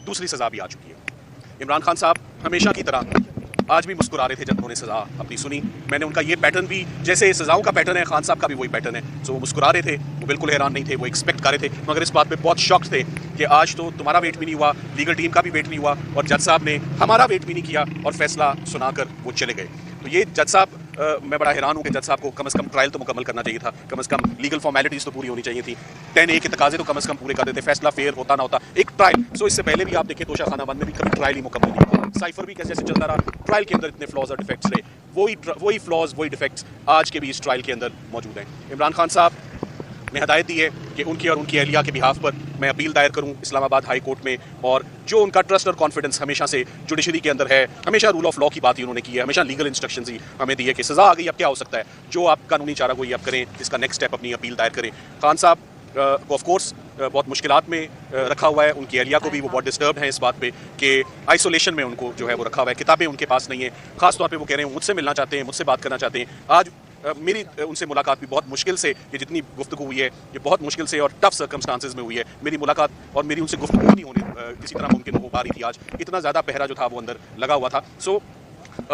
दूसरी सज़ा भी आ चुकी है। इमरान खान साहब हमेशा की तरह आज भी मुस्कुरा रहे थे जब उन्होंने सज़ा अपनी सुनी। मैंने उनका ये पैटर्न भी, जैसे सज़ाओं का पैटर्न है, खान साहब का भी वही पैटर्न है। सो वो मुस्कुरा रहे थे, वो बिल्कुल हैरान नहीं थे, वो एक्सपेक्ट कर रहे थे, मगर इस बात पे बहुत शॉक्ड थे कि आज तो तुम्हारा वेट भी नहीं हुआ, लीगल टीम का भी वेट नहीं हुआ, और जज साहब ने हमारा वेट भी नहीं किया और फैसला सुनाकर वो चले गए। तो ये जज साहब, मैं बड़ा हैरान हूँ कि जज साहब को कम से कम ट्रायल तो मुकम्मल करना चाहिए था, कम से कम लीगल फॉर्मेलिटीज़ तो पूरी होनी चाहिए थी, 10A के तकाजे तो कम से कम पूरे कर देते, फैसला फेयर होता ना होता, एक ट्रायल। सो इससे पहले भी आप देखें तोशा खाना बंद में भी कभी ट्रायल ही मुकम्मल नहीं हुआ, साइफर भी कैसे चलता रहा, ट्रायल के अंदर इतने फ्लॉज और डिफेक्ट्स रहे, वही फ्लॉज वही डिफेक्ट्स आज के भी इस ट्रायल के अंदर मौजूद हैं। इमरान खान साहब ने हदायत दी है कि उनकी और उनकी अहलिया के बिहाफ पर मैं अपील दायर करूं इस्लामाबाद हाई कोर्ट में, और जो उनका ट्रस्ट और कॉन्फिडेंस हमेशा से जुडिशरी के अंदर है, हमेशा रूल ऑफ लॉ की बात ही उन्होंने की है, हमेशा लीगल इंस्ट्रक्शंस ही हमें दी है कि सज़ा आ गई, अब क्या हो सकता है, जो आप कानूनी चारा गोई आप करें, इसका नेक्स्ट स्टेप अपनी अपील दायर करें। खान साहब को ऑफ कोर्स बहुत मुश्किलात में रखा हुआ है, उनकी अहलिया को भी वो बहुत डिस्टर्ब हैं इस बात पे कि आइसोलेशन में उनको जो है वो रखा हुआ है, किताबें उनके पास नहीं है, खास तौर पे वो कह रहे हैं मुझसे मिलना चाहते हैं, मुझसे बात करना चाहते हैं। आज मेरी उनसे मुलाकात भी बहुत मुश्किल से, ये जितनी गुफ्तगू हुई है ये बहुत मुश्किल से और टफ सर्कमस्टांसेस में हुई है। मेरी मुलाकात और मेरी उनसे गुफ्तगू नहीं होने किसी तरह मुमकिन हो पा रही थी आज, इतना ज़्यादा पहरा जो था वो अंदर लगा हुआ था। सो